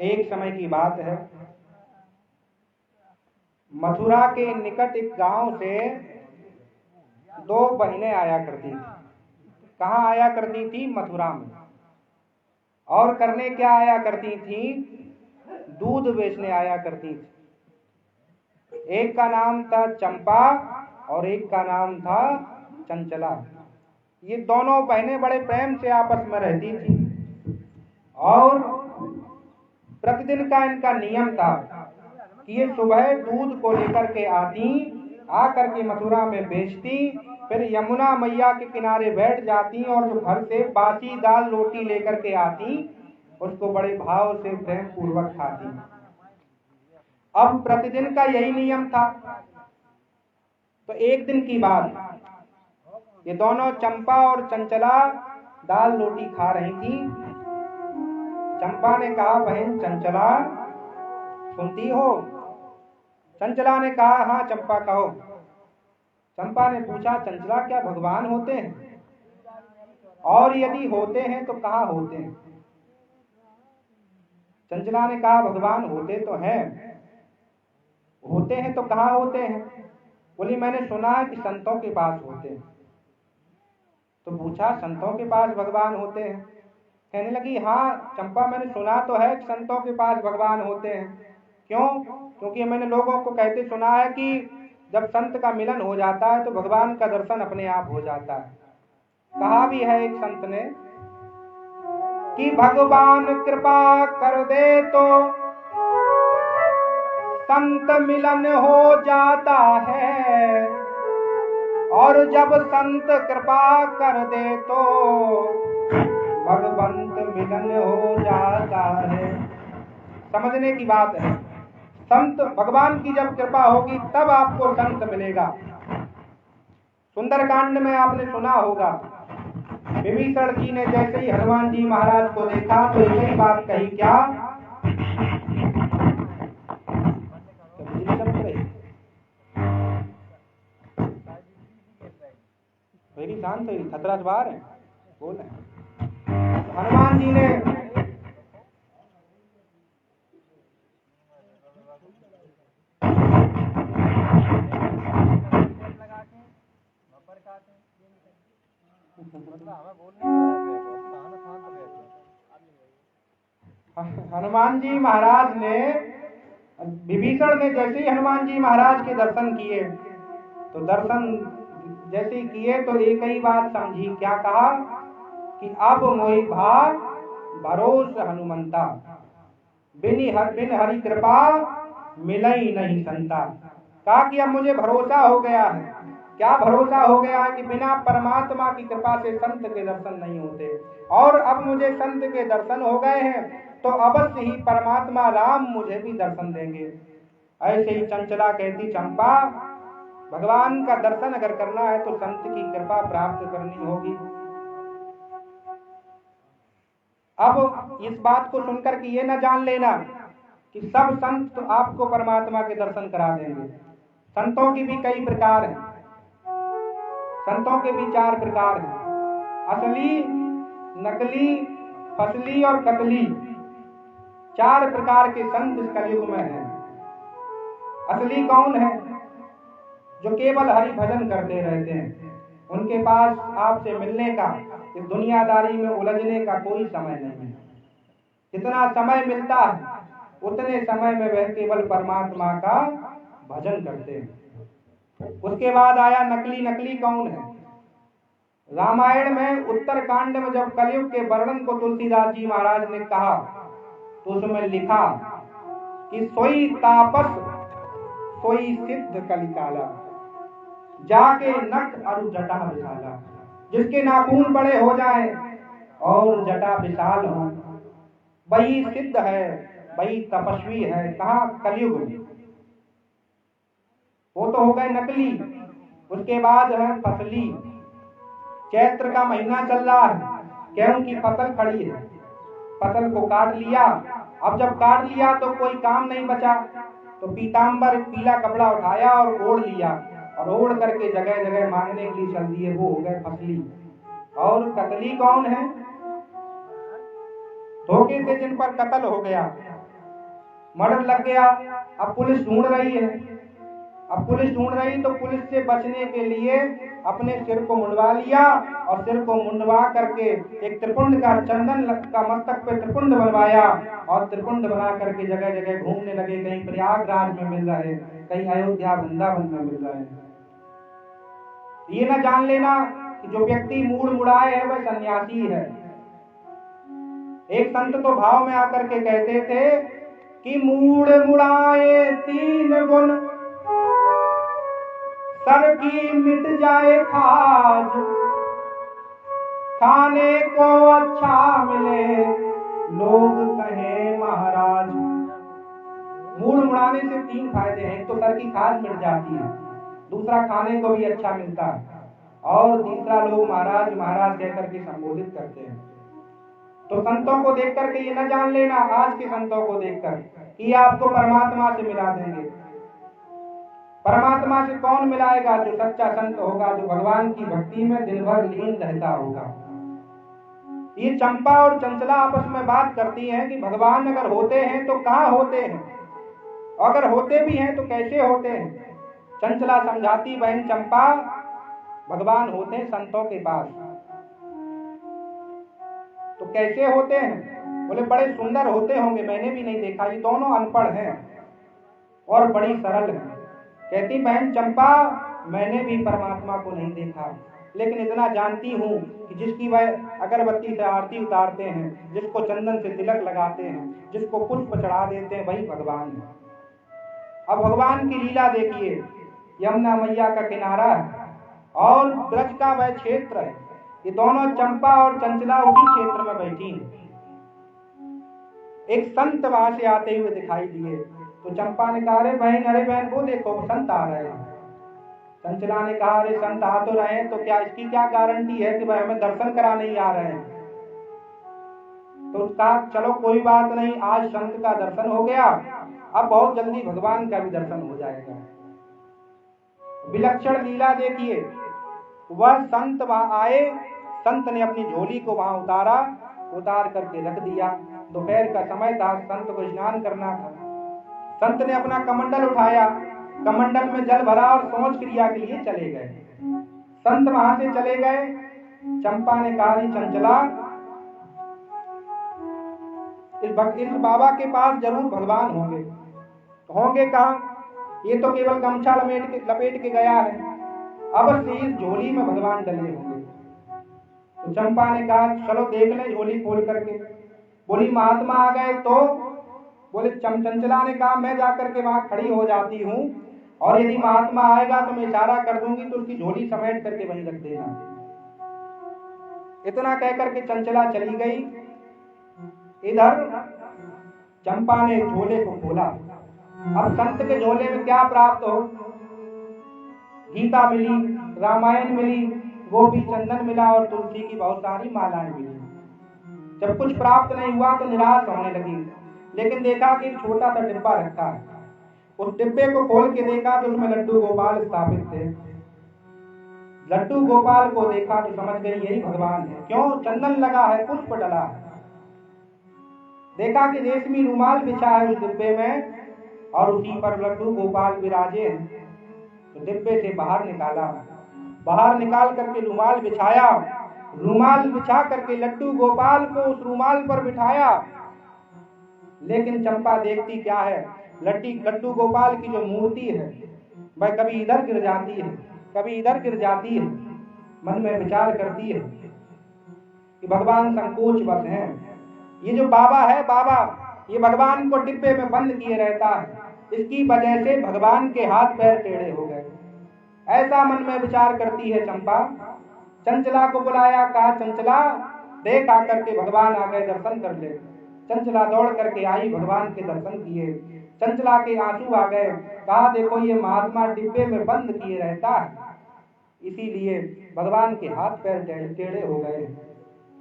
एक समय की बात है, मथुरा के निकट एक गांव से दो बहनें आया करती थी। कहाँ आया करती थी? मथुरा में। और करने क्या आया करती थी? दूध बेचने आया करती थी। एक का नाम था चंपा और एक का नाम था चंचला। ये दोनों बहनें बड़े प्रेम से आपस में रहती थी और प्रतिदिन का इनका नियम था कि ये सुबह दूध को लेकर के आकर के मथुरा में बेचती, फिर यमुना मैया के किनारे बैठ जाती और जो घर से बासी दाल रोटी लेकर के आती उसको बड़े भाव से प्रेम पूर्वक खाती। अब प्रतिदिन का यही नियम था। तो एक दिन की बात, ये दोनों चंपा और चंचला दाल रोटी खा रही थी। चंपा ने कहा, बहन चंचला सुनती हो? चंचला ने कहा, हाँ चंपा कहो। चंपा ने पूछा, चंचला क्या भगवान होते हैं? और यदि होते हैं तो कहाँ होते हैं? चंचला ने कहा, भगवान होते तो हैं, होते हैं तो कहाँ होते हैं? बोली, मैंने सुना है कि संतों के पास होते हैं। तो पूछा, संतों के पास भगवान होते हैं? कहने लगी, हाँ चंपा मैंने सुना तो है कि संतों के पास भगवान होते हैं। क्यों? क्योंकि मैंने लोगों को कहते सुना है कि जब संत का मिलन हो जाता है तो भगवान का दर्शन अपने आप हो जाता है। कहा भी है एक संत ने कि भगवान कृपा कर दे तो संत मिलन हो जाता है, और जब संत कृपा कर दे तो भगवंत मिलन हो जाता है। समझने की बात है, संत भगवान की जब कृपा होगी तब आपको संत मिलेगा। सुंदरकांड में आपने सुना होगा, विभीषण जी ने जैसे ही हनुमान जी महाराज को देखा तो एक ही बात कही, क्या? मेरी शांत है, खतरा से बाहर है, बोल रहे। हनुमान जी ने हनुमान जी महाराज ने विभीषण ने जैसे ही हनुमान जी महाराज के दर्शन किए तो दर्शन जैसे ही किए तो एक ही बात समझी, क्या कहा कि अब मोहि भाग भरोस हनुमंता, बिन हरि कृपा मिलई नहीं संता। कहा कि अब मुझे भरोसा हो गया है। क्या भरोसा हो गया है? कि बिना परमात्मा की कृपा से संत के दर्शन नहीं होते, और अब मुझे संत के दर्शन हो गए हैं तो अवश्य ही परमात्मा राम मुझे भी दर्शन देंगे। ऐसे ही चंचला कहती, चंपा भगवान का दर्शन अगर करना है तो संत की कृपा प्राप्त करनी होगी। अब इस बात को सुनकर के ये न जान लेना कि सब संत आपको परमात्मा के दर्शन करा देंगे। संतों की भी कई प्रकार हैं। संतों के भी 4 प्रकार हैं, असली, नकली, फसली और कतली। 4 प्रकार के संत इस कलयुग में हैं। असली कौन है? जो केवल हरि भजन करते रहते हैं। उनके पास आपसे मिलने का, इस दुनियादारी में उलझने का कोई समय नहीं है। जितना समय मिलता है उतने समय में वह केवल परमात्मा का भजन करते हैं। उसके बाद आया नकली। नकली कौन है? रामायण में उत्तर कांड में जब कलयुग के वर्णन को तुलसीदास जी महाराज ने कहा तो उसमें लिखा कि सोई तापस सोई सिद्ध कलिकाला, जाके नख अरु जटा विशाला। जिसके नाखून बड़े हो जाए और जटा विशाल हो, वही सिद्ध है, वही तपस्वी है। कहा? कलयुग में। वो तो हो गए नकली। उसके बाद है फसली। चैत्र का महीना चल रहा है, गेहूं की फसल खड़ी है, फसल को काट लिया। अब जब काट लिया तो कोई काम नहीं बचा, तो पीताम्बर पीला कपड़ा उठाया और ओढ़ लिया, और ओढ़ करके जगह जगह मांगने के लिए चल दिए। वो हो गए फसली। और कतली कौन है? धोखे से जिन पर कत्ल हो गया, मर्डर लग गया। अब पुलिस ढूंढ रही है। अब पुलिस ढूंढ रही तो पुलिस से बचने के लिए अपने सिर को मुंडवा लिया और सिर को मुंडवा करके एक त्रिपुंड का चंदन का मस्तक पे त्रिपुंड बनवाया और त्रिपुंड बना करके जगह जगह घूमने लगे। कहीं प्रयागराज में मिल रहे, कहीं अयोध्या वृंदावन में मिल रहे। ये ना जान लेना कि जो व्यक्ति मूड मुड़ाए है वह सन्यासी है। एक संत तो भाव में आकर के कहते थे कि मूड मुड़ाए 3 गुण, सर की मिट जाए खाज, खाने को अच्छा मिले लोग कहे महाराज। मूड मुड़ाने से 3 फायदे हैं। एक तो सर की खाज मिट जाती है, दूसरा खाने को भी अच्छा मिलता है, और तीसरा लोग महाराज महाराज कहकर के संबोधित करते हैं। तो संतों को देख करके ये न जान लेना, आज के संतों को देखकर, कि आपको परमात्मा से मिला देंगे। परमात्मा से कौन मिलाएगा? जो सच्चा संत होगा, जो भगवान की भक्ति में दिन भर लीन रहता होगा। ये चंपा और चंचला आपस में बात करती हैं कि भगवान अगर होते हैं तो कहाँ होते हैं, अगर होते भी हैं तो कैसे होते हैं। चंचला समझाती, बहन चंपा, भगवान होते हैं संतों के पास। तो कैसे होते हैं? बोले बड़े सुंदर होते होंगे, मैंने भी नहीं देखा। ये दोनों अनपढ़ हैं और बड़ी सरल हैं। कहती, बहन चंपा, मैंने भी परमात्मा को नहीं देखा, लेकिन इतना जानती हूँ कि जिसकी वह अगरबत्ती से आरती उतारते हैं, जिसको चंदन से तिलक लगाते हैं, जिसको पुष्प चढ़ा देते हैं, वही भगवान है। अब भगवान की लीला देखिए, यमुना मैया का किनारा है और ब्रज का वह क्षेत्र है। ये दोनों चंपा और चंचला उसी क्षेत्र में बैठी हैं। एक संत वहां से आते हुए दिखाई दिए तो चंपा ने कहा, अरे बहन वो देखो संत आ रहे हैं। चंचला ने कहा, अरे संत आ तो रहे हैं, तो क्या इसकी क्या गारंटी है कि भाई हमें दर्शन कराने ही आ रहे हैं। तो कहा, चलो कोई बात नहीं, आज संत का दर्शन हो गया, अब बहुत जल्दी भगवान का भी दर्शन हो जाएगा। विलक्षण लीला देखिए, वह संत वहां आए, संत ने अपनी झोली को वहां उतार करके रख दिया। दोपहर का समय था, संत को स्नान करना था। संत ने अपना कमंडल उठाया, कमंडल में जल भरा और सोच क्रिया के लिए चले गए। संत वहां से चले गए। चंपा ने कहा, चंचला, इस बाबा के पास जरूर भगवान होंगे। होंगे कहाँ? ये तो केवल गमछा लपेट के गया है, अवश्य इस झोली में भगवान डले होंगे। तो चंपा ने कहा, चलो देख ले झोली खोल करके। बोली, महात्मा आ गए तो? बोले, चंचला ने कहा, मैं जाकर के वहां खड़ी हो जाती हूँ और यदि महात्मा आएगा तो मैं इशारा कर दूंगी तो उसकी झोली समेट करके वहीं रख देना। इतना कहकर के चंचला चली गई। इधर चंपा ने झोले को खोला। अब संत के झोले में क्या प्राप्त हो? गीता मिली, रामायण मिली, गोपी चंदन मिला और तुलसी की बहुत सारी मालाएं मिली। जब कुछ प्राप्त नहीं हुआ तो निराश होने लगी, लेकिन देखा कि छोटा सा डिब्बा रखा है। उस डिब्बे को खोल के देखा तो उसमें लड्डू गोपाल स्थापित थे। लड्डू गोपाल को देखा तो समझ गई यही भगवान है। क्यों? चंदन लगा है, पुष्प डला है। देखा कि रेशमी रुमाल बिछा है उस डिब्बे में और उसी पर लड्डू गोपाल विराजे हैं। तो डिब्बे से बाहर निकाला, बाहर निकाल करके रुमाल बिछाया, रुमाल बिछा करके लड्डू गोपाल को उस रुमाल पर बिठाया। लेकिन चंपा देखती क्या है, लड्डू गोपाल की जो मूर्ति है वह कभी इधर गिर जाती है, कभी इधर गिर जाती है। मन में विचार करती है कि भगवान संकोच बस हैं। ये जो बाबा है, बाबा ये भगवान को डिब्बे में बंद किए रहता है, इसकी वजह से भगवान के हाथ पैर टेढ़े हो गए। ऐसा मन में विचार करती है चंपा। चंचला को बुलाया, कहा, चंचला देख आकर के भगवान आ गए, दर्शन कर ले। चंचला दौड़ करके आई, भगवान के दर्शन किए। चंचला के आंसू आ गए। कहा, देखो ये महात्मा डिब्बे में बंद किए रहता है, इसीलिए भगवान के हाथ पैर टेढ़े हो गए।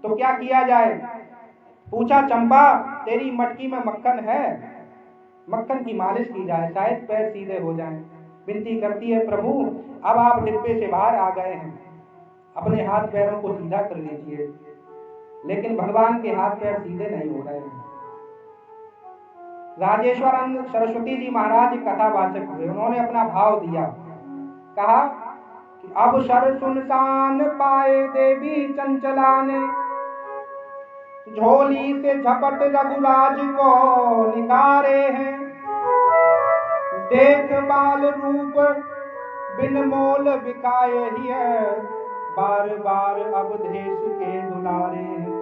तो क्या किया जाए? पूछा, चंपा तेरी मटकी में मक्खन है, मक्खन की मालिश की जाए, शायद पैर सीधे हो जाएं। विनती करती है, प्रभु अब आप डिब्बे से बाहर आ गए हैं, अपने हाथ पैरों को सीधा कर लीजिए। लेकिन भगवान के हाथ पैर सीधे नहीं हो रहे हैं। राजेश्वरानंद सरस्वती जी महाराज कथावाचक हुए, उन्होंने अपना भाव दिया, कहा कि अब शर सुनसान पाए देवी चंचला ने, झोली से झपट रघुराज को निकारे हैं, देख बाल रूप बिन मोल बिकाए ही है, बार बार अब देश के दुलारे हैं।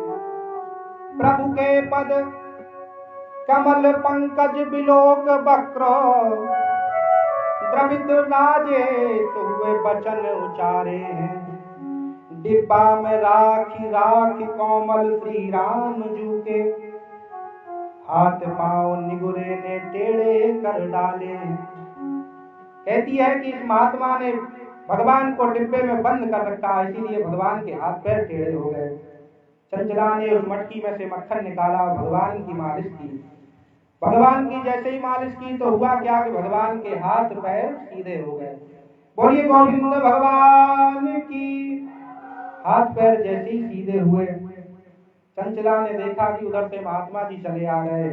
प्रभु के पद कमल पंकज बिलोक वक्र, द्रवित राजे हुए बचन उचारे हैं, डिब्बा में राखी राखी कोमल श्री राम जू के, हाथ पांव निगुरे ने टेढ़े कर डाले। कहती है कि इस महात्मा ने भगवान को डिब्बे में बंद कर रखा, इसीलिए भगवान के हाथ पैर टेढ़े हो गए। चंचला ने उस मटकी में से मक्खन निकाला, भगवान की मालिश की। भगवान की जैसे ही मालिश की तो हुआ क्या कि भगवान के हाथ पैर सीधे हो गए। बोलिए गोविंद भगवान की। हाथ पैर जैसे ही सीधे हुए, चंचला ने देखा कि उधर से महात्मा जी चले आ रहे।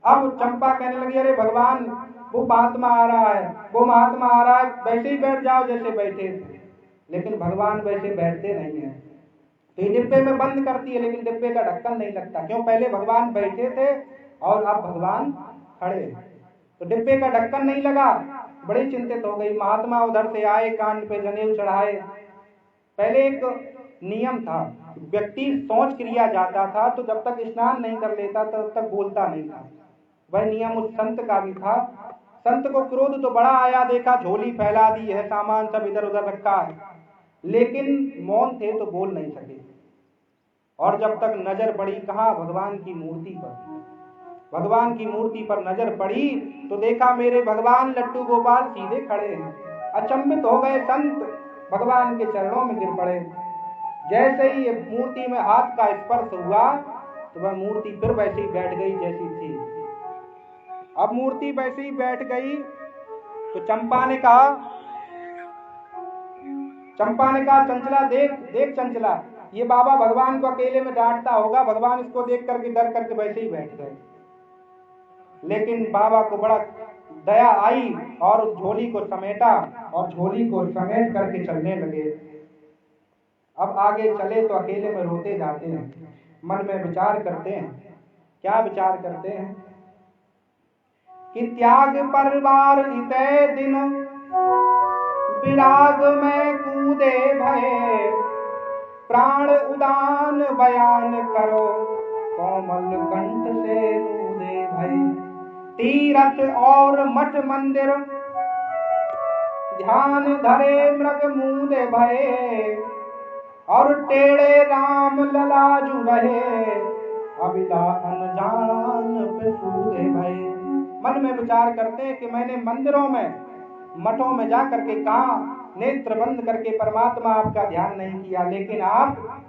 अब चंपा कहने लगी, अरे भगवान वो महात्मा आ रहा है, वो महात्मा आ रहा है, वैसे ही बैठ जाओ जैसे बैठे थे। लेकिन भगवान वैसे बैठते नहीं है, तो ये डिब्बे में बंद करती है, लेकिन डिब्बे का ढक्कन नहीं लगता। क्यों? पहले भगवान बैठे थे और अब भगवान खड़े, तो डिब्बे का ढक्कन नहीं लगा। बड़ी चिंतित हो गई। महात्मा उधर से आए, कान पे जनेऊ चढ़ाए। पहले एक नियम था, व्यक्ति सोच क्रिया जाता था तो जब तक स्नान नहीं कर लेता तब तक बोलता नहीं था। वह नियम उस संत का भी था। संत को क्रोध तो बड़ा आया, देखा झोली फैला दी है, सामान सब इधर उधर रखा है, लेकिन मौन थे तो बोल नहीं सके। और जब तक नजर पड़ी कहाँ? भगवान की मूर्ति पर। भगवान की मूर्ति पर नजर पड़ी तो देखा मेरे भगवान लड्डू गोपाल सीधे खड़े हैं। अचंभित हो गए संत, भगवान के चरणों में गिर पड़े। जैसे ही मूर्ति में हाथ का स्पर्श हुआ तो वह मूर्ति फिर वैसे ही बैठ गई जैसी थी। अब मूर्ति वैसे ही बैठ गई तो चंपा ने कहा, चंचला देख देख चंचला, ये बाबा भगवान को अकेले में डांटता होगा। भगवान इसको देख करके डर करके वैसे ही बैठ गए। लेकिन बाबा को बड़ा दया आई और उस झोली को समेटा और झोली को समेट करके चलने लगे। अब आगे चले तो अकेले में रोते जाते हैं, मन में विचार करते हैं। क्या विचार करते हैं कि त्याग परिवार इतने दिन, विराग में कूदे भये, प्राण उदान बयान करो, कोमल कंठ से रूदे भये। तीरथ और मठ मंदिर ध्यान धरे मृग मूदे भये, और टेढ़े राम ललाजु रहे, अबिला अनजान पे सूदे भये। मन में विचार करते हैं कि मैंने मंदिरों में मठों में जा करके कहा, नेत्र बंद करके परमात्मा आपका ध्यान नहीं किया, लेकिन आप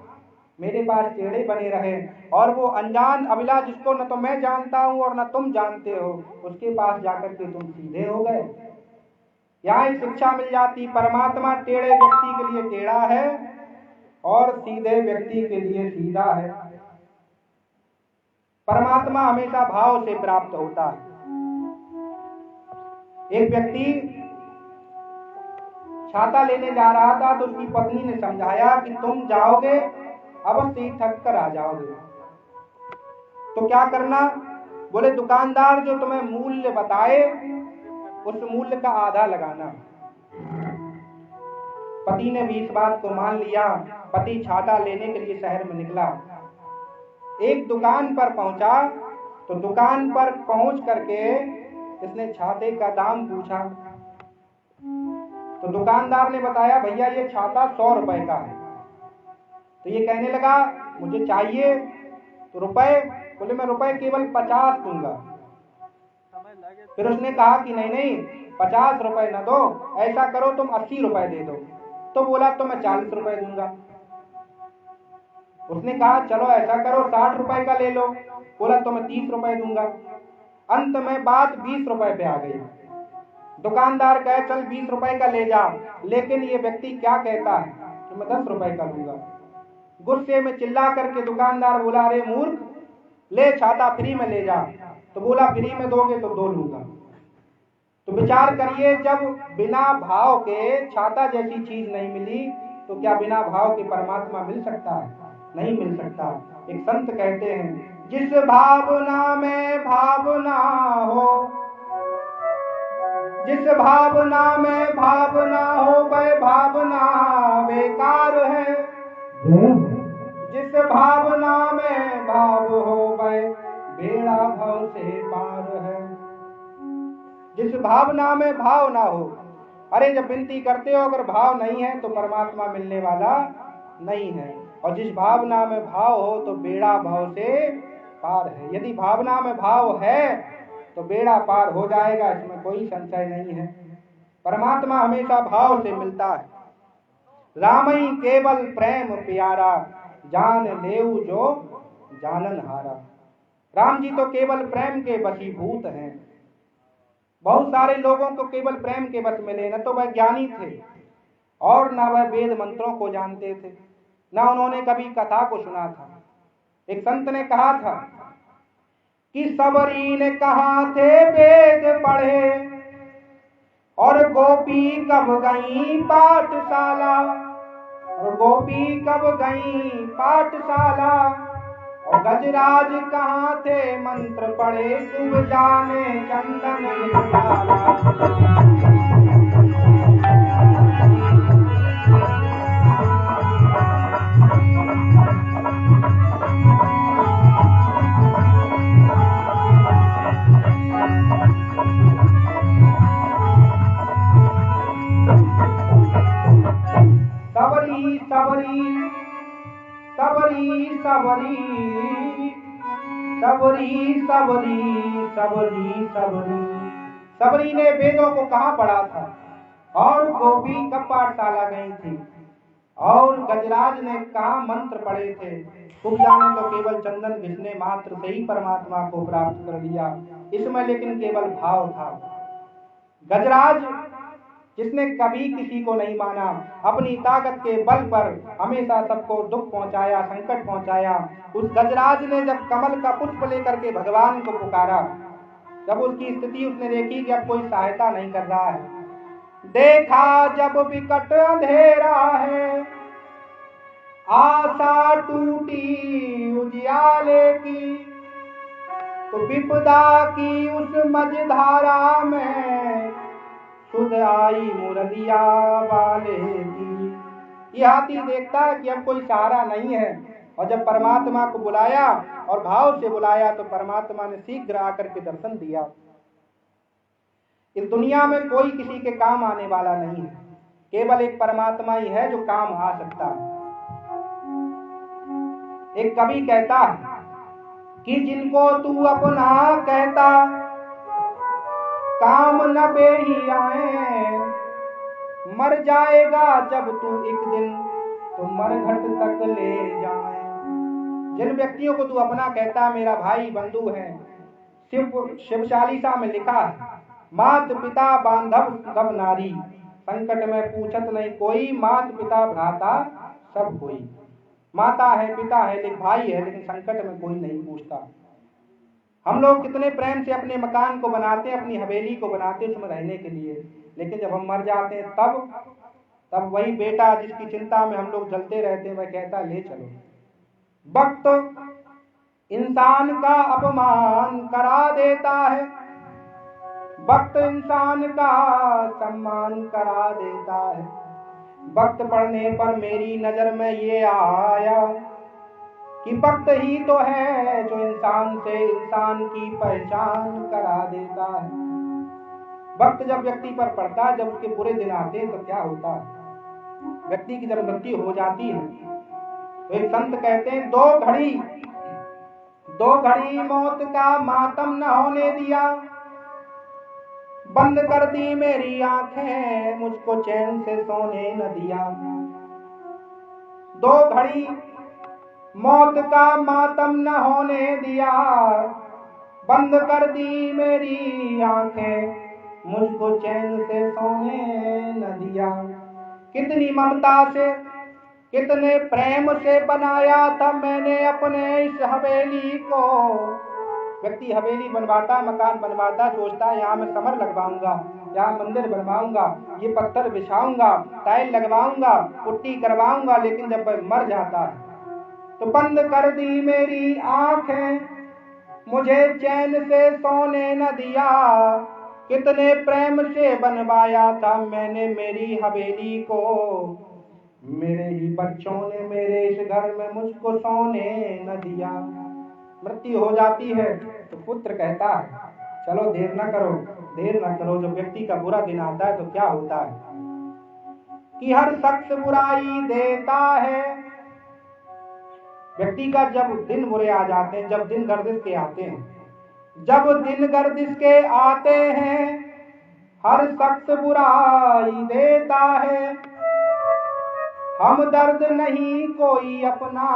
मेरे पास टेढ़े बने रहे। और वो अनजान अबिला जिसको न तो मैं जानता हूं और न तुम जानते हो, उसके पास जाकर के तुम सीधे हो गए। यहाँ शिक्षा मिल जाती, परमात्मा टेढ़े व्यक्ति के लिए टेढ़ा है और सीधे व्यक्ति के लिए सीधा है। परमात्मा हमेशा भाव से प्राप्त होता है। एक व्यक्ति छाता लेने जा रहा था तो उसकी पत्नी ने समझाया कि तुम जाओगे अवश्य ही थक कर आ जाओगे, तो क्या करना? बोले दुकानदार जो तुम्हें मूल्य बताए उस मूल्य का आधा लगाना। पति ने भी इस बात को मान लिया। पति छाता लेने के लिए शहर में निकला। एक दुकान पर पहुंचा तो दुकान पर पहुंच करके इसने छाते का दाम पूछा तो दुकानदार ने बताया, भैया ये छाता 100 रुपए का है। तो ये कहने लगा मुझे चाहिए तो रुपए, बोले मैं रुपए केवल 50 दूंगा। फिर उसने कहा कि नहीं 50 रुपए न दो, ऐसा करो तुम 80 रुपए दे दो। तो बोला तो मैं 40 रुपए दूंगा। उसने कहा चलो ऐसा करो 60 रुपए का ले लो। बोला तो मैं 30 रुपए दूंगा। अंत में बात 20 रुपए पे आ गई। दुकानदार कहे चल 20 रुपए का ले जा, लेकिन ये व्यक्ति क्या कहता है कि मैं 10 रुपए का लूंगा। गुस्से में चिल्ला करके दुकानदार बोला, अरे मूर्ख, ले छाता फ्री में ले जा। तो बोला फ्री में दोगे तो 2 लूंगा। तो विचार करिए, जब बिना भाव के छाता जैसी चीज नहीं मिली तो क्या बिना भाव के परमात्मा मिल सकता है? नहीं मिल सकता। एक संत कहते हैं, जिस भावना में भावना हो, जिस भावना में भावना हो वह भावना बेकार है। जिस भावना में भाव हो वह बेड़ा भव से पार है। जिस भावना में भाव ना हो, अरे जब विनती करते हो अगर भाव नहीं है तो परमात्मा मिलने वाला नहीं है। और जिस भावना में भाव हो तो बेड़ा भव से पार है। यदि भावना में भाव है तो बेड़ा पार हो जाएगा, इसमें कोई संशय नहीं है। परमात्मा हमेशा भाव से मिलता है। रामई केवल प्रेम प्यारा, जान लेऊ जो जानन हारा। राम जी तो केवल प्रेम के वशीभूत हैं। बहुत सारे लोगों को केवल प्रेम के बस मिले, न तो वह ज्ञानी थे और न वह वेद मंत्रों को जानते थे, न उन्होंने कभी कथा को सुना था। एक संत ने कहा था कि सबरी ने कहा थे वेद पढ़े और गोपी कब गई पाठशाला। और गोपी कब गई पाठशाला, और गजराज कहाँ थे मंत्र पढ़े, शुभ जाने चंदन सबरी सबरी सबरी सबरी सबरी सबरी सबरी सबरी। सबरी ने वेदों को कहाँ पढ़ा था और गोपी कब पाठशाला गई थी, और गजराज ने कहाँ मंत्र पढ़े थे। कुब्जा ने तो केवल चंदन घिसने मात्र से ही परमात्मा को प्राप्त कर लिया, इसमें लेकिन केवल भाव था। गजराज जिसने कभी किसी को नहीं माना, अपनी ताकत के बल पर हमेशा सबको दुख पहुंचाया, संकट पहुंचाया, उस गजराज ने जब कमल का पुष्प लेकर के भगवान को पुकारा, जब उसकी स्थिति उसने देखी कि अब कोई सहायता नहीं कर रहा है, देखा जब विकट अंधेरा है, आशा टूटी उजियाले की, तो विपदा की उस मझधारा में सुध आई मुरलिया वाले की। ये हाथी देखता है कि अब कोई सहारा नहीं है, और जब परमात्मा को बुलाया और भाव से बुलाया तो परमात्मा ने शीघ्र आकर के दर्शन दिया। इस दुनिया में कोई किसी के काम आने वाला नहीं है, केवल एक परमात्मा ही है जो काम आ सकता है। एक कवि कहता है कि जिनको तू अपना कहता काम न बेही आए, मर जाएगा जब तू एक दिन तो मरघट तक ले जाए। जिन व्यक्तियों को तू अपना कहता मेरा भाई बंधु है, शिव चालीसा में लिखा है, मात पिता बांधव सब नारी, संकट में पूछत नहीं कोई, मात पिता भ्राता सब कोई। माता है, पिता है, लेकिन भाई है, लेकिन संकट में कोई नहीं पूछता। हम लोग कितने प्रेम से अपने मकान को बनाते हैं, अपनी हवेली को बनाते हैं उसमें रहने के लिए, लेकिन जब हम मर जाते हैं तब वही बेटा जिसकी चिंता में हम लोग जलते रहते हैं वह कहता ले चलो। वक्त इंसान का अपमान करा देता है, वक्त इंसान का सम्मान करा देता है। वक्त पढ़ने पर मेरी नजर में ये आया कि वक्त ही तो है जो इंसान से इंसान की पहचान करा देता है। वक्त जब व्यक्ति पर पड़ता है, जब उसके बुरे दिन आते हैं तो क्या होता है, व्यक्ति की जब मृत्यु हो जाती है तो एक संत कहते हैं, दो घड़ी मौत का मातम न होने दिया, बंद कर दी मेरी आंखें मुझको चैन से सोने न दिया। 2 घड़ी मौत का मातम न होने दिया, बंद कर दी मेरी आंखें मुझको चैन से सोने न दिया। कितनी ममता से कितने प्रेम से बनाया था मैंने अपने इस हवेली को। व्यक्ति हवेली बनवाता, मकान बनवाता, सोचता है यहाँ मैं समर लगवाऊंगा, यहाँ मंदिर बनवाऊंगा, ये पत्थर बिछाऊंगा, टाइल लगवाऊंगा, पुट्टी करवाऊंगा, लेकिन जब मर जाता है तो बंद कर दी मेरी आंखें, मुझे चैन से सोने न दिया। कितने प्रेम से बनवाया था मैंने मेरी हवेली को, मेरे ही बच्चों ने मेरे इस घर में मुझको सोने न दिया। मृत्यु हो जाती है तो पुत्र कहता है चलो देर न करो, देर न करो। जब व्यक्ति का बुरा दिन आता है तो क्या होता है कि हर शख्स बुराई देता है। व्यक्ति का जब दिन बुरे आ जाते हैं, जब दिन गर्दिश के आते हैं, जब दिन गर्दिश के आते हैं, हर शख्स बुराई देता है। हम दर्द नहीं कोई अपना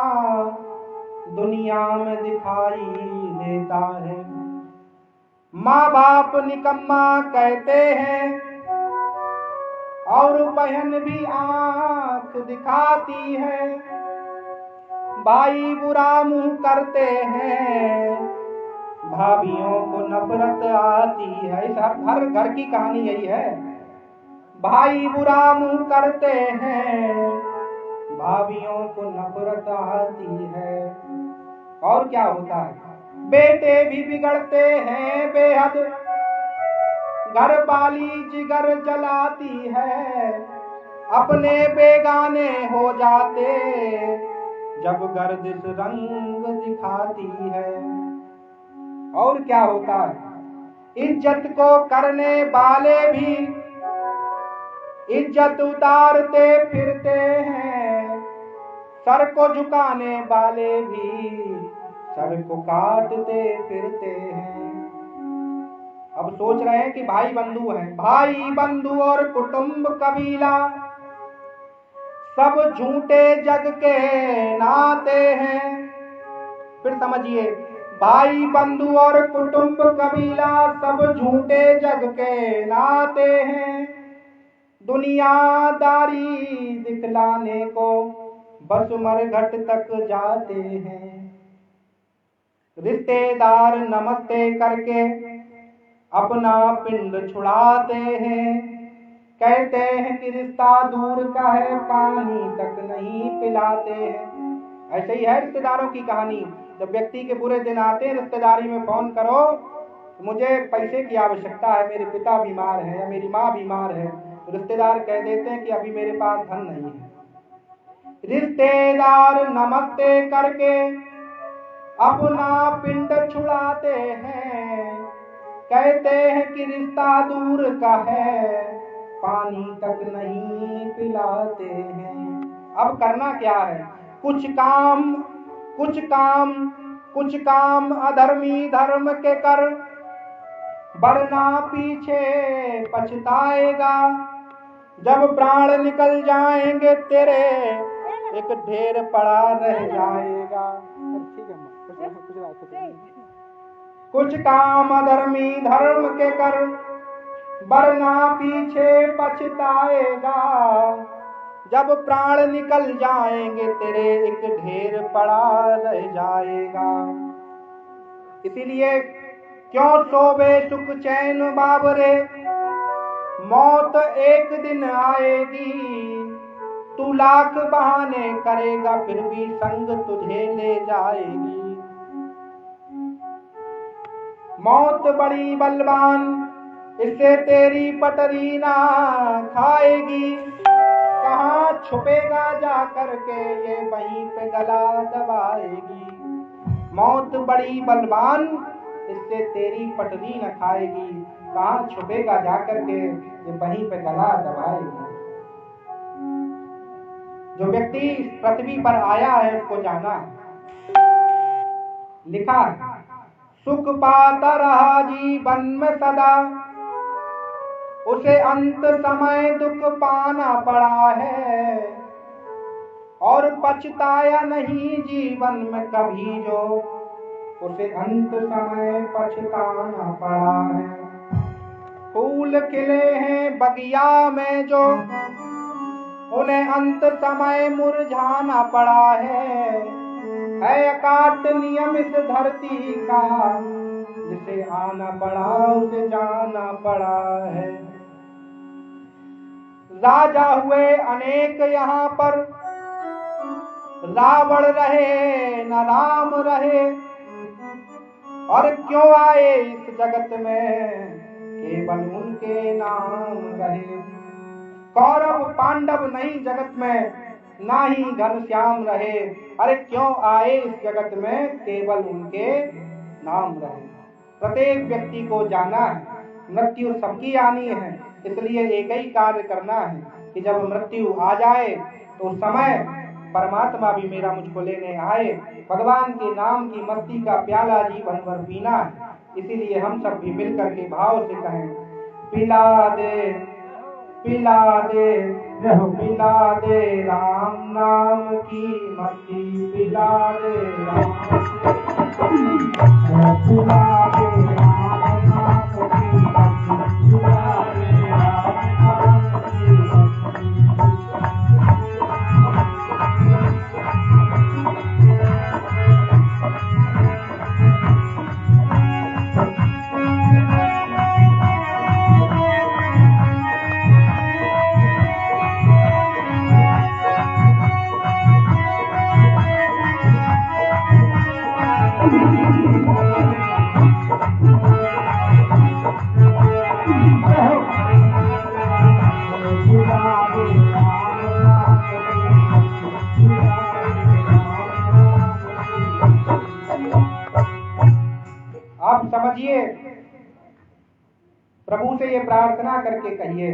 दुनिया में दिखाई देता है। माँ बाप निकम्मा कहते हैं और बहन भी आंख दिखाती है। भाई बुरा मुंह करते हैं, भाभियों को नफरत आती है। इस हर घर की कहानी यही है। भाई बुरा मुंह करते हैं, भाभियों को नफरत आती है। और क्या होता है, बेटे भी बिगड़ते हैं बेहद, घर वाली जिगर जलाती है। अपने बेगाने हो जाते जब गर्दिश रंग दिखाती है। और क्या होता है, इज्जत को करने वाले भी इज्जत उतारते फिरते हैं, सर को झुकाने वाले भी सर को काटते फिरते हैं। अब सोच रहे हैं कि भाई बंधु हैं, भाई बंधु और कुटुंब कबीला सब झूठे जग के नाते हैं। फिर समझिए, भाई बंधु और कुटुंब कबीला सब झूठे जग के नाते हैं। दुनियादारी दिखलाने को बस मरघट तक जाते हैं। रिश्तेदार नमस्ते करके अपना पिंड छुड़ाते हैं। कहते हैं कि रिश्ता दूर का है, पानी तक नहीं पिलाते हैं। ऐसे ही है रिश्तेदारों की कहानी। जब व्यक्ति के बुरे दिन आते हैं, रिश्तेदारी में फोन करो, मुझे पैसे की आवश्यकता है, मेरे पिता बीमार है या मेरी माँ बीमार है, तो रिश्तेदार कह देते हैं कि अभी मेरे पास धन नहीं है। रिश्तेदार नमस्ते करके अपना पिंड छुड़ाते हैं। कहते हैं कि रिश्ता दूर का है, पानी तक नहीं पिलाते हैं। अब करना क्या है, कुछ काम अधर्मी धर्म के कर, वरना पीछे पछताएगा। जब प्राण निकल जाएंगे तेरे एक ढेर पड़ा रह जाएगा। कुछ काम अधर्मी धर्म के कर, वरना पीछे पछताएगा। जब प्राण निकल जाएंगे तेरे एक ढेर पड़ा रह जाएगा। इसीलिए क्यों सोवे सुख चैन बाबरे, मौत एक दिन आएगी। तू लाख बहाने करेगा फिर भी संग तुझे ले जाएगी। मौत बड़ी बलवान, इससे तेरी पटरी ना खाएगी। कहाँ छुपेगा जा करके ये वहीं पे गला दबाएगी। मौत बड़ी बलवान, इससे तेरी पटरी न खाएगी। कहाँ छुपेगा जा करके ये वहीं पे गला दबाएगी। जो व्यक्ति पृथ्वी पर आया है उसको जाना है। लिखा है, सुख पाता रहा जीवन में सदा, उसे अंत समय दुख पाना पड़ा है। और पछताया नहीं जीवन में कभी जो, उसे अंत समय पछताना पड़ा है। फूल खिले हैं बगिया में जो, उन्हें अंत समय मुरझाना पड़ा है अकाट नियम इस धरती का, जिसे आना पड़ा उसे जाना पड़ा है। राजा हुए अनेक यहाँ पर, रावण रहे न राम रहे, और क्यों आए इस जगत में केवल उनके नाम रहे। कौरव पांडव नहीं जगत में, ना ही घनश्याम रहे, अरे क्यों आए इस जगत में केवल उनके नाम रहे। प्रत्येक व्यक्ति को जाना है, मृत्यु सबकी आनी है, इसलिए एक ही कार्य करना है कि जब मृत्यु आ जाए तो उस समय परमात्मा भी मेरा मुझको लेने आए, भगवान के नाम की मस्ती का प्याला जीवन भर पीना है। इसीलिए हम सब भी मिलकर के भाव से कहें, पिला दे पिला दे पिला दे राम नाम की मस्ती, पिला दे राम पिला दे राम नाम की मस्ती, पिला दे राम नाम की प्रभु से ये प्रार्थना करके कहिए।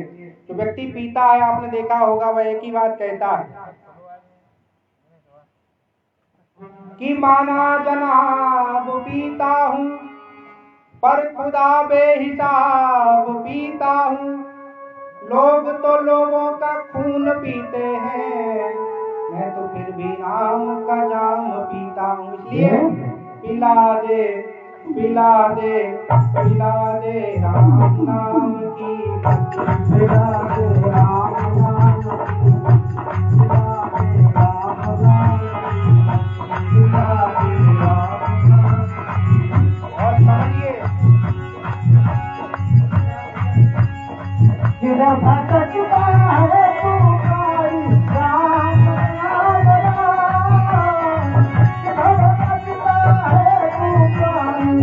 जो व्यक्ति पीता है, आपने देखा होगा, वह एक ही बात कहता है कि माना जनाब पीता हूँ, पर खुदा बेहिसाब पीता हूँ। लोग तो लोगों का खून पीते हैं, मैं तो फिर भी नाम का जाम पीता हूँ। इसलिए पिला दे पिला दे पिला दे राम नाम की, पिला दे राम नाम की, पिला दे राम नाम की। और समझिए, जिधर भटकता है पुकारी राम नाम राम, जिधर भटकता है पुकारी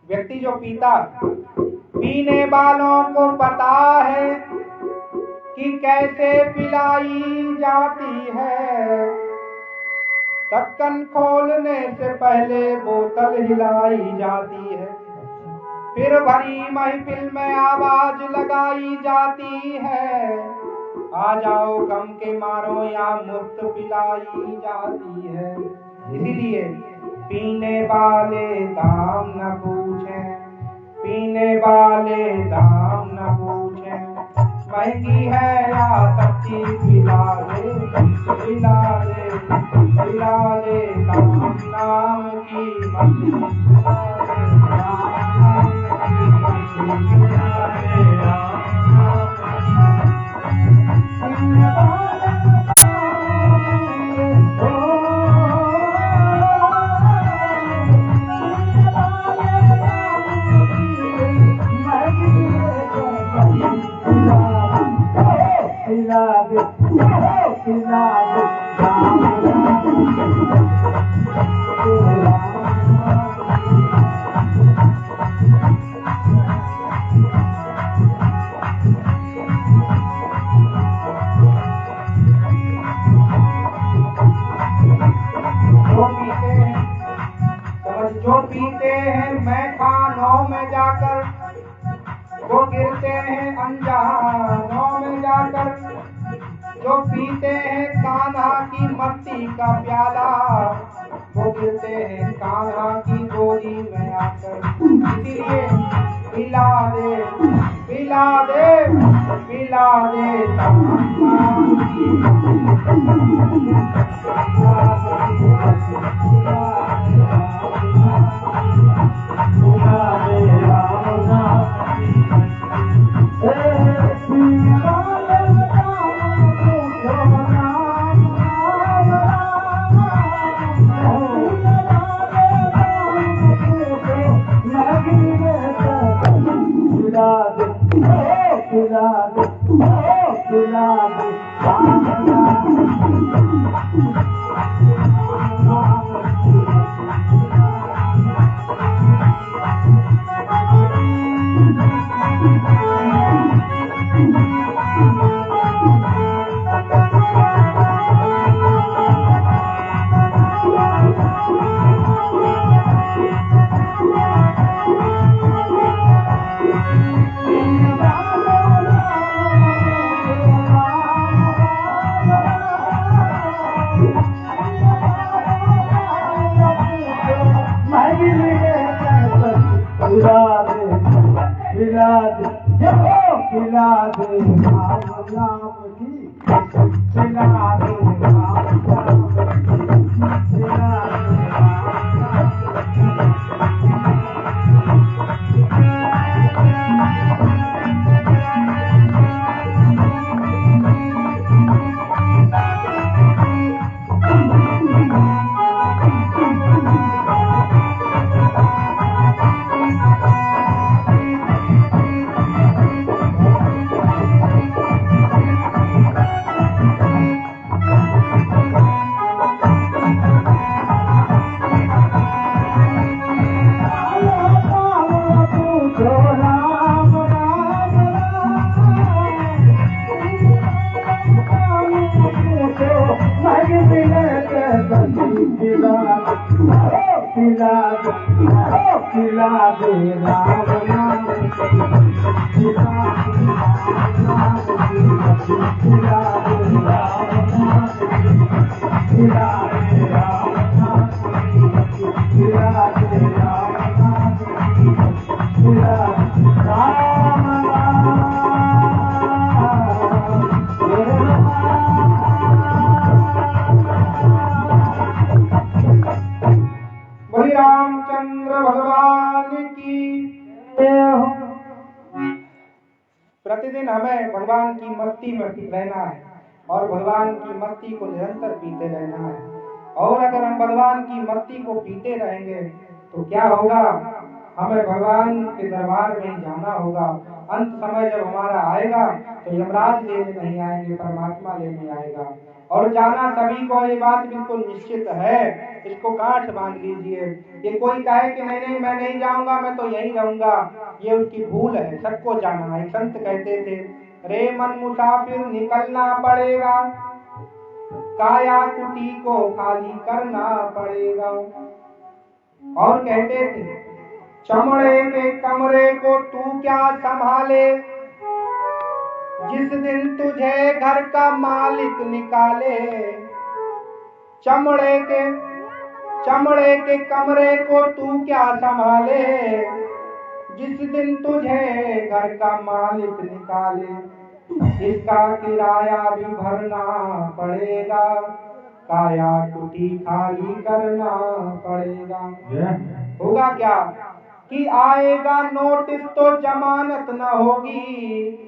व्यक्ति जो पीता, पीने वालों को पता है कि कैसे पिलाई जाती है। ढक्कन खोलने से पहले बोतल हिलाई जाती है, फिर भरी महफिल में आवाज लगाई जाती है, आ जाओ गम के मारो या मुफ्त पिलाई जाती है। इसीलिए पीने वाले दाम न पूछें, पीने वाले दाम न पूछें, महंगी है या सस्ती पिला दे पिला दे पिला दे राम नाम की मस्ती, पिला दे राम नाम की मस्ती, पिला दे राम नाम अनजानों में जाकर वो गिरते हैं, अनजानों में जाकर जो पीते हैं कान्हा की मस्ती का प्याला, वो गिरते हैं कान्हा की गोदी में आकर। इसीलिए पिला दे पिला दे पिला दे रामचंद्र भगवान की। प्रतिदिन हमें भगवान की मस्ती में रहना है और भगवान की मस्ती को निरंतर पीते रहना है। और अगर हम भगवान की मस्ती को पीते रहेंगे तो क्या होगा, हमें भगवान के दरबार में जाना होगा। अंत समय जब हमारा आएगा तो यमराज लेने नहीं आएंगे, परमात्मा लेने आएगा। और जाना सभी को, ये बात बिल्कुल निश्चित है, इसको गांठ बांध लीजिए। ये कोई कहे कि नहीं नहीं मैं नहीं जाऊंगा, मैं तो यहीं रहूंगा, ये उसकी भूल है। सबको जाना है। संत कहते थे, रे मन मुसाफिर निकलना पड़ेगा, काया कुटी को खाली करना पड़ेगा। और कहते थे, चमड़े के कमरे को तू क्या संभाले, जिस दिन तुझे घर का मालिक निकाले। चमड़े के कमरे को तू क्या संभाले, जिस दिन तुझे घर का मालिक निकाले। इसका किराया भी भरना पड़ेगा, काया कुटी खाली करना पड़ेगा। होगा क्या कि आएगा नोटिस तो जमानत न होगी,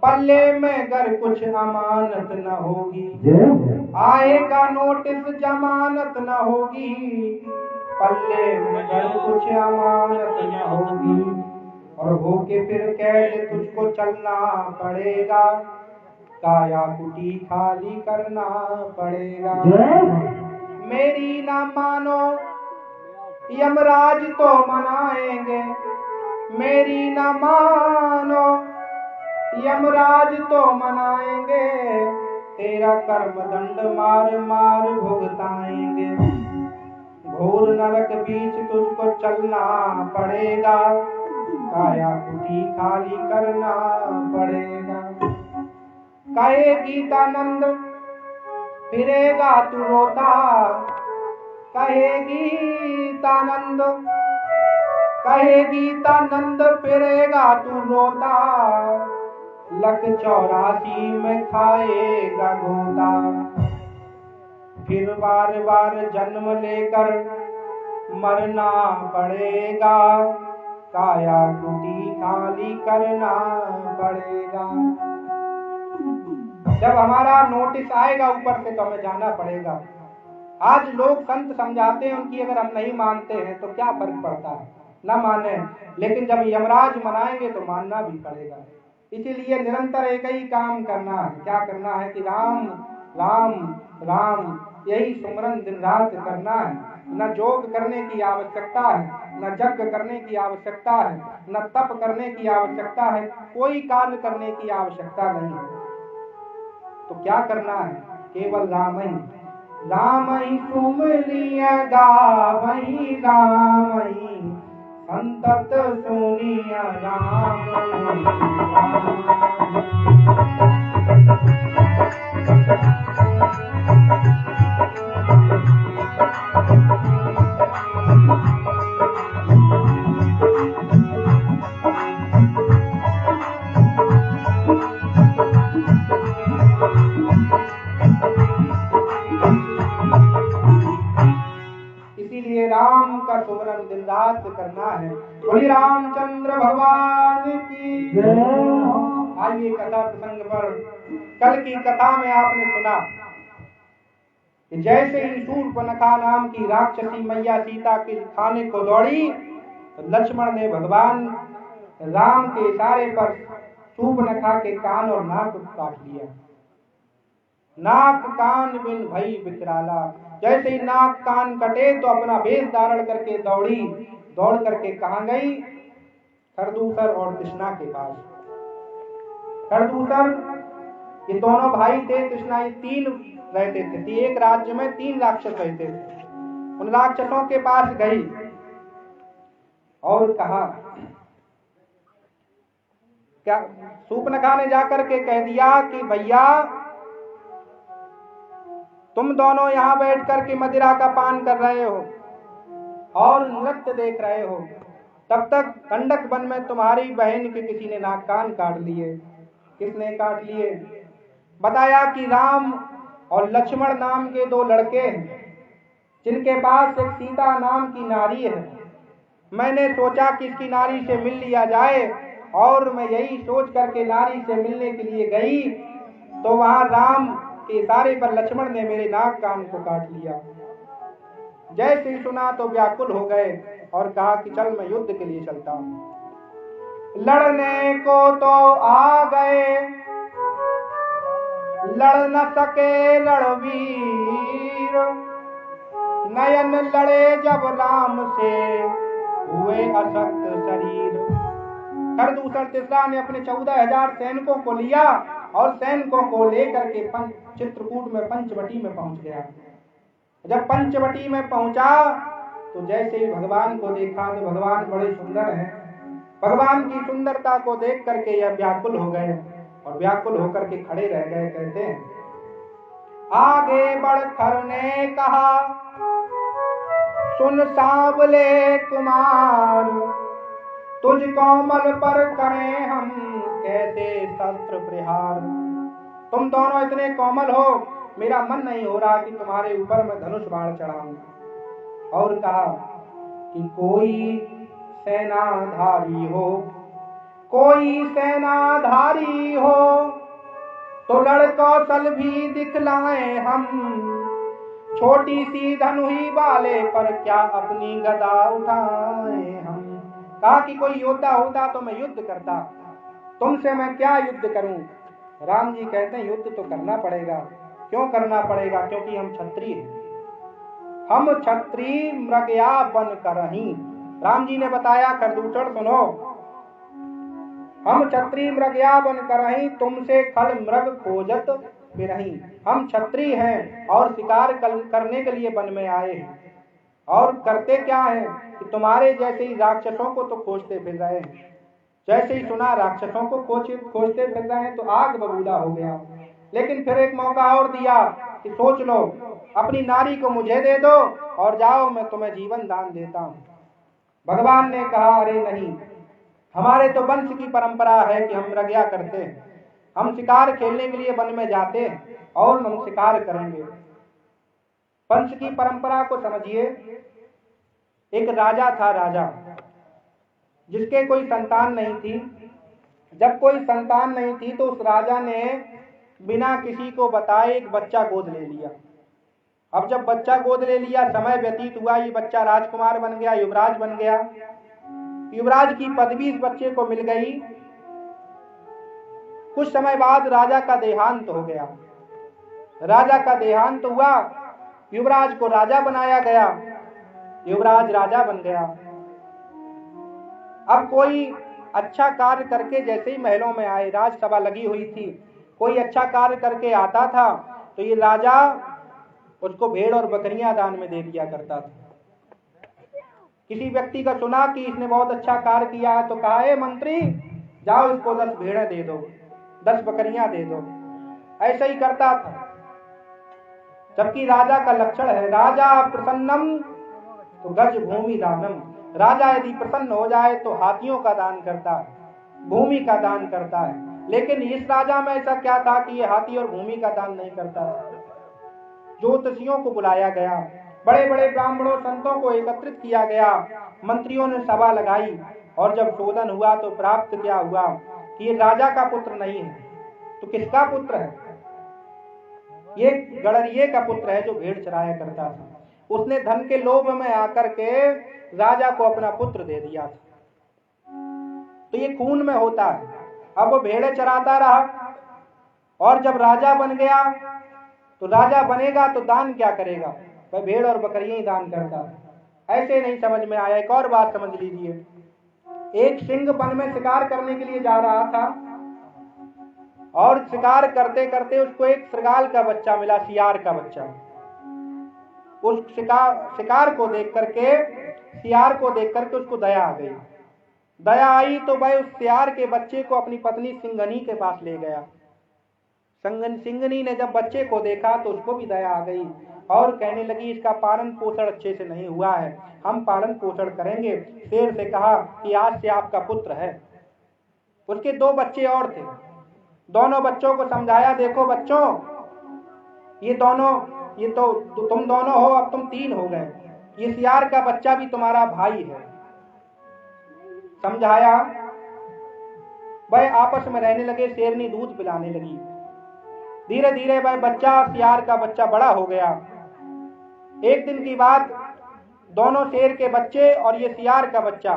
पल्ले में अगर कुछ अमानत न होगी। आएगा नोटिस जमानत न होगी, पल्ले में अगर कुछ अमानत न होगी। और होके फिर कैसे तुझको चलना पड़ेगा, काया कुटी खाली करना पड़ेगा। मेरी ना मानो यमराज तो मनाएंगे, मेरी ना मानो यमराज तो मनाएंगे, तेरा कर्म दंड मार मार भुगताएंगे। घोर नरक बीच तुझको चलना पड़ेगा, काया कुटी खाली करना पड़ेगा। कहे गीतानंद फिरेगा तू रोता, कहे गीतानंद फिरेगा तू रोता, लक 84 में खाएगा गोता। फिर बार बार जन्म लेकर मरना पड़ेगा, काया कुटी खाली करना पड़ेगा। जब हमारा नोटिस आएगा ऊपर से तो हमें जाना पड़ेगा। आज लोग संत समझाते हैं, उनकी अगर हम नहीं मानते हैं तो क्या फर्क पड़ता है, न माने, लेकिन जब यमराज मनाएंगे तो मानना भी पड़ेगा। इसीलिए निरंतर एक ही काम करना है। क्या करना है कि राम राम राम, यही सुमरन दिन रात करना है। न जोग करने की आवश्यकता है, न यज्ञ करने की आवश्यकता है, न तप करने की आवश्यकता है, कोई कार्य करने की आवश्यकता नहीं है। तो क्या करना है? केवल राम ही सुमरिया गावही, राम ही संतत सुनिया राम। इसीलिए राम का सुमरन दिन रात करना है। बोली रामचंद्र भगवान की जय। आइए कथा प्रसंग पर। कल की कथा में आपने सुना कि जैसे ही शूर्पणखा नाम की राक्षसी मैया सीता के खाने को दौड़ी तो लक्ष्मण ने भगवान राम के इशारे पर शूर्पणखा के कान और नाक काट लिया। नाक कान बिन भई विकराला। जैसे ही नाक कान कटे तो अपना वेश धारण करके दौड़ करके कहाँ गई? खरदूसर और कृष्णा के पास। खरदूसर ये दोनों भाई थे, कृष्णा ये 3 रहते थे। एक राज्य में 3 राक्षस रहते थे। उन राक्षसों के पास गई और कहा, क्या शूर्पणखा ने जाकर के कह दिया कि भैया तुम दोनों यहाँ बैठ करके मदिरा का पान कर रहे हो और नृत्य देख रहे हो, तब तक कंडक वन में तुम्हारी बहन के किसी ने नाक कान काट लिए। किसने काट लिए? बताया कि राम और लक्ष्मण नाम के 2 लड़के हैं, जिनके पास एक सीता नाम की नारी है। मैंने सोचा कि इसकी नारी से मिल लिया जाए, और मैं यही सोच करके नारी से मिलने के लिए गई तो वहां राम के इशारे पर लक्ष्मण ने मेरे नाक कान को काट लिया। जैसे ही सुना तो व्याकुल हो गए और कहा कि चल मैं युद्ध के लिए चलता हूं। लड़ने को तो आ गए, लड़ न सके रणवीर, नयन लड़े जब राम से हुए अशक्त शरीर। खरदूसर तीसरा ने अपने 14,000 सैनिकों को लिया और सैनिकों को लेकर के चित्रकूट में पंचवटी में पहुंच गया। जब पंचवटी में पहुंचा तो जैसे ही भगवान को देखा तो भगवान बड़े सुंदर हैं। भगवान की सुंदरता को देख करके यह व्याकुल हो गए और व्याकुल होकर के खड़े रह गए। कहते हैं, आगे बढ़कर ने कहा, सुन सांवले कुमार, तुझ कोमल पर करें हम कैसे शस्त्र प्रहार। तुम दोनों इतने कोमल हो, मेरा मन नहीं हो रहा कि तुम्हारे ऊपर मैं धनुष बाण चढ़ाऊं। और कहा कि कोई सेनाधारी हो, कोई सेनाधारी हो तो लड़कौशल भी दिखलाएं हम, छोटी सी धनुही वाले पर क्या अपनी गदा उठाएं हम। कहा कि कोई योद्धा होता तो मैं युद्ध करता, तुमसे मैं क्या युद्ध करूं। राम जी कहते हैं युद्ध तो करना पड़ेगा। क्यों करना पड़ेगा? क्योंकि हम क्षत्रिय हैं। हम क्षत्रिय मृगया बन करही। राम जी ने बताया, खरदूसर सुनो, हम क्षत्रिय मृगया बन करही, तुमसे खल मृग खोजत फिरही। हम क्षत्रिय हैं और शिकार करने के लिए वन में आए हैं। और करते क्या है कि तुम्हारे जैसे ही राक्षसों को तो खोजते फिर रहे हैं। जैसे ही सुना राक्षसों को खोजते फिर रहे हैं तो आग बबूला हो गया। लेकिन फिर एक मौका और दिया कि सोच लो, अपनी नारी को मुझे दे दो और जाओ, मैं तुम्हें जीवन दान देता हूं। भगवान ने कहा, अरे नहीं, हमारे तो वंश की परंपरा है कि हम रज्ञा करते हैं, हम शिकार खेलने के लिए वन में जाते हैं और हम शिकार करेंगे। वंश की परंपरा को समझिए। एक राजा था, राजा जिसके कोई संतान नहीं थी। जब कोई संतान नहीं थी तो उस राजा ने बिना किसी को बताए एक बच्चा गोद ले लिया। अब जब बच्चा गोद ले लिया, समय व्यतीत हुआ, ये बच्चा राजकुमार बन गया, युवराज बन गया। युवराज की पदवी इस बच्चे को मिल गई। कुछ समय बाद राजा का देहांत हो गया। राजा का देहांत हुआ, युवराज को राजा बनाया गया, युवराज राजा बन गया। अब कोई अच्छा कार्य करके जैसे ही महलों में आए, राजसभा लगी हुई थी, कोई अच्छा कार्य करके आता था तो ये राजा उसको भेड़ और बकरियां दान में दे दिया करता था। किसी व्यक्ति का सुना कि इसने बहुत अच्छा कार्य किया है तो कहा, ए मंत्री, जाओ इसको 10 भेड़ें दे दो, 10 बकरियां दे दो। ऐसा ही करता था। जबकि राजा का लक्षण है, राजा प्रसन्नम तो गज भूमि दानम। राजा यदि प्रसन्न हो जाए तो हाथियों का दान करता है, भूमि का दान करता है। लेकिन इस राजा में ऐसा क्या था कि ये हाथी और भूमि का दान नहीं करता है। ज्योतिषियों को बुलाया गया, बड़े बड़े ब्राह्मणों संतों को एकत्रित किया गया, मंत्रियों ने सभा लगाई और जब शोधन हुआ तो प्राप्त क्या हुआ कि ये राजा का पुत्र नहीं है तो किसका पुत्र है? ये गड़रिये का पुत्र है जो भेड़ चराया करता था। उसने धन के लोभ में आकर के राजा को अपना पुत्र दे दिया था। तो ये खून में होता है। अब वो भेड़े चराता रहा और जब राजा बन गया तो राजा बनेगा तो दान क्या करेगा? वह भेड़ और बकरियां ही दान करता था। ऐसे नहीं समझ में आया। एक और बात समझ लीजिए। एक सिंह वन में शिकार करने के लिए जा रहा था और शिकार करते करते उसको एक श्रृगाल का बच्चा मिला, सियार का बच्चा। उस शिकार को देख करके, सियार को देख करके उसको दया आ गई। दया आई तो वह उस सियार के बच्चे को अपनी पत्नी सिंघनी के पास ले गया। सिंघनी ने जब बच्चे को देखा तो उसको भी दया आ गई और कहने लगी, इसका पालन पोषण अच्छे से नहीं हुआ है, हम पालन पोषण करेंगे। शेर से कहा कि आज से आपका पुत्र है। उसके 2 बच्चे और थे। दोनों बच्चों को समझाया, देखो बच्चों, ये तो तुम दोनों हो, अब तुम 3 हो गए। ये सियार का बच्चा भी तुम्हारा भाई है। समझाया। वह आपस में रहने लगे। शेरनी दूध पिलाने लगी। धीरे धीरे वह बच्चा, सियार का बच्चा, बड़ा हो गया। एक दिन की बात, दोनों शेर के बच्चे और ये सियार का बच्चा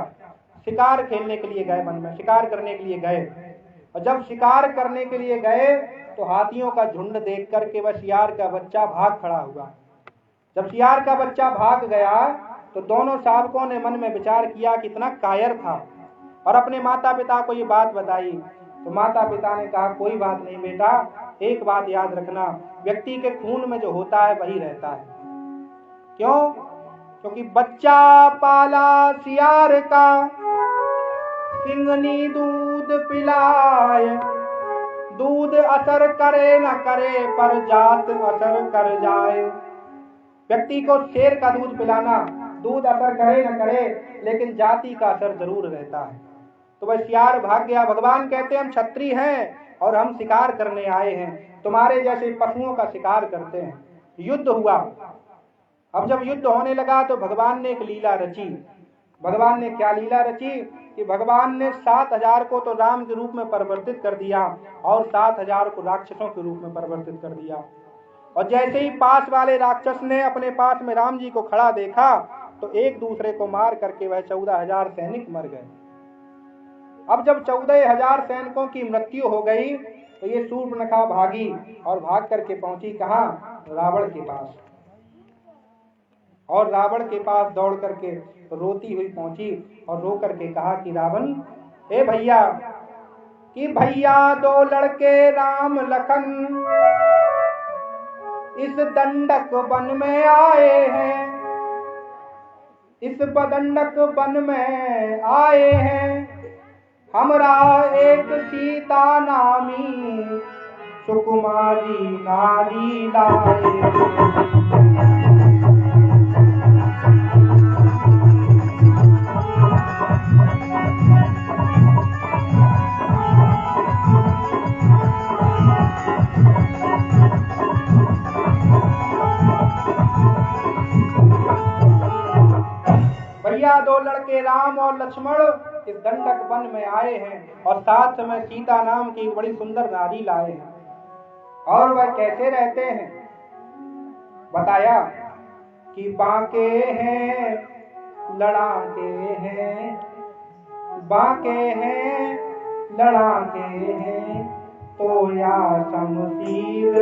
शिकार खेलने के लिए गए, वन में शिकार करने के लिए गए। और जब शिकार करने के लिए गए तो हाथियों का झुंड देख करके वह सियार का बच्चा भाग खड़ा हुआ। जब सियार का बच्चा भाग गया तो दोनों शावकों ने मन में विचार किया कि इतना कायर था और अपने माता पिता को ये बात बताई। तो माता पिता ने कहा, कोई बात नहीं बेटा, एक बात याद रखना, व्यक्ति के खून में जो होता है वही रहता है। क्यों? क्योंकि बच्चा पाला सियार का, सिंघनी दूध पिलाए, दूध असर करे न करे पर जात असर कर जाए। व्यक्ति को शेर का दूध पिलाना, दूध असर करे न करे लेकिन जाति का असर जरूर रहता है। तो वह सियार भाग गया। भगवान कहते हैं, हम क्षत्रिय हैं और हम शिकार करने आए हैं, तुम्हारे जैसे पशुओं का शिकार करते हैं। युद्ध हुआ। अब जब युद्ध होने लगा तो भगवान ने एक लीला रची। भगवान ने क्या लीला रची कि भगवान ने 7000 को तो राम के रूप में परिवर्तित कर दिया और 7000 को राक्षसों के रूप में परिवर्तित कर दिया। और जैसे ही पास वाले राक्षस ने अपने पास में राम जी को खड़ा देखा तो एक दूसरे को मार करके वह 14000 सैनिक मर गए। अब जब 14000 सैनिकों की मृत्यु हो गई तो ये शूर्पणखा भागी और भाग करके पहुंची कहां? रावण के पास। और रावण के पास दौड़ करके रोती हुई पहुंची और रो करके कहा कि रावण, हे भैया, कि भैया 2 लड़के राम लखन इस दंडक वन में आए हैं, इस बदंडक वन में आए हैं, हमरा एक सीता नामी सुकुमारी नारी लाए। भैया दो लड़के राम और लक्ष्मण इस दंडक वन में आए हैं और साथ में सीता नाम की एक बड़ी सुंदर नारी लाए हैं। और वह कैसे रहते हैं बताया कि बांके हैं लड़ाके हैं, बांके हैं लड़ाके हैं, तो या शमशीर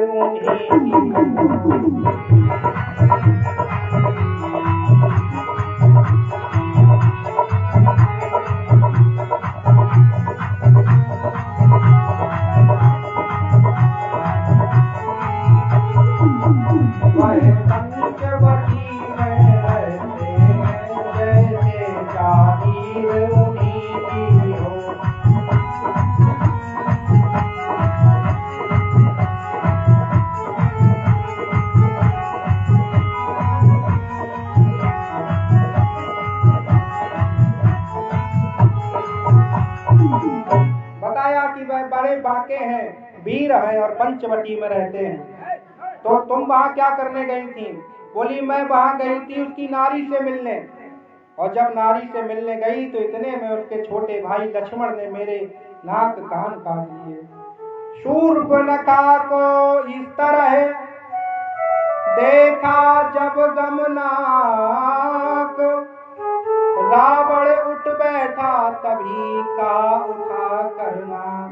बांके हैं, वीर हैं और पंचवटी में रहते हैं। तो तुम वहां क्या करने गई थी? बोली मैं वहां गई थी उसकी नारी से मिलने, और जब नारी से मिलने गई तो इतने में उसके छोटे भाई लक्ष्मण ने मेरे नाक कान काट लिए। शूर्पणखा को इस तरह देखा जब गमनाक, रावण उठ बैठा तभी का उठा कर नाक।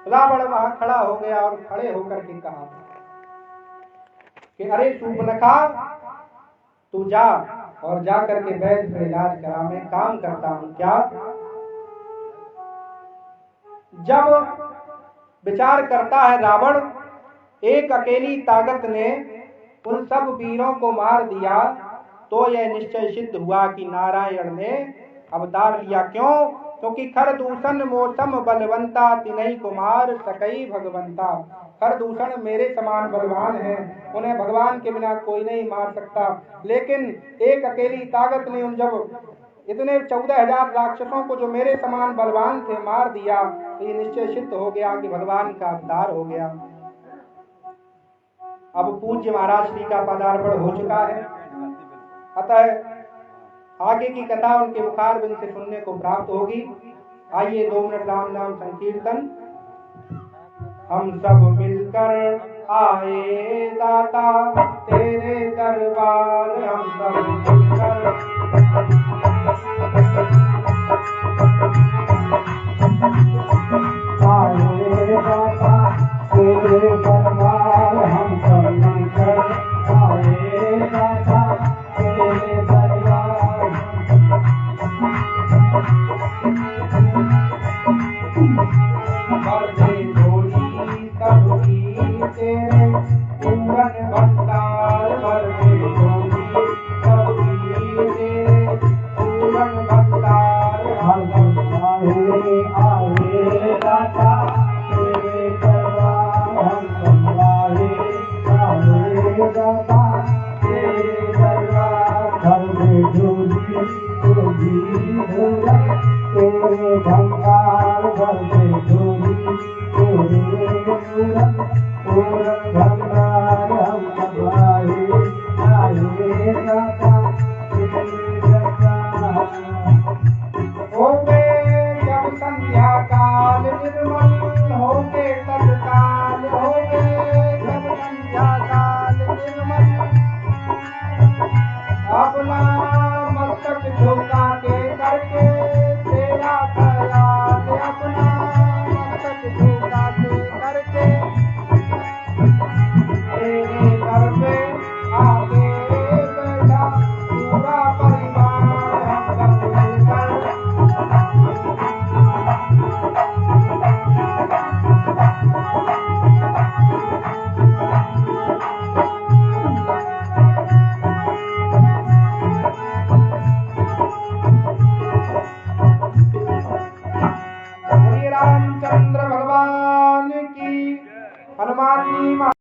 रावण वहां खड़ा हो गया और खड़े होकर के कहा कि अरे शूर्पणखा तू जा और जा करके वैद्य से इलाज करा, मैं काम करता हूं। क्या? जब विचार करता है रावण, एक अकेली ताकत ने उन सब वीरों को मार दिया, तो यह निश्चय सिद्ध हुआ कि नारायण ने अवतार लिया। क्यों? क्योंकि खरदूषण मौसम बलवंता, तिनहि कुमार सकई भगवंता। खरदूषण मेरे समान बलवान है, उन्हें भगवान के बिना कोई नहीं मार सकता। लेकिन एक अकेली ताकत ने उन जब इतने 14,000 राक्षसों को जो मेरे समान बलवान थे मार दिया, तो ये निश्चय सिद्ध हो गया कि भगवान का अवतार हो गया। अब पूज्य महाराज श्री का पदार्पण हो चुका है, अतः आगे की कथा उनके मुखार बिंद से सुनने को प्राप्त होगी। आइए 2 मिनट राम नाम संकीर्तन। हम सब मिलकर आए दाता तेरे दरबार, हम सब मिलकर आए दाता तेरे दरबार, हम सब मिलकर आए दाता तेरे दरबार। बरदे झोली सबकी तेरे पूरन भंडार, बरदे झोली सबकी तेरे पूरन भंडार। हम आए दाता तेरे दरबार, हम सब आए दाता तेरे दरबार। बरदे झोली तेरे भंडार, बरदे झोली तेरे पूरन भंडार। हम सब आए दाता तेरे दरबार। होके जब संध्या काल निर्मल, होके तत्काल, होके जब संध्या काल निर्मल, अपना मस्तक झुका के करके तेरा ख्याल, अपना मस्तक झुका के करके हनुमान जी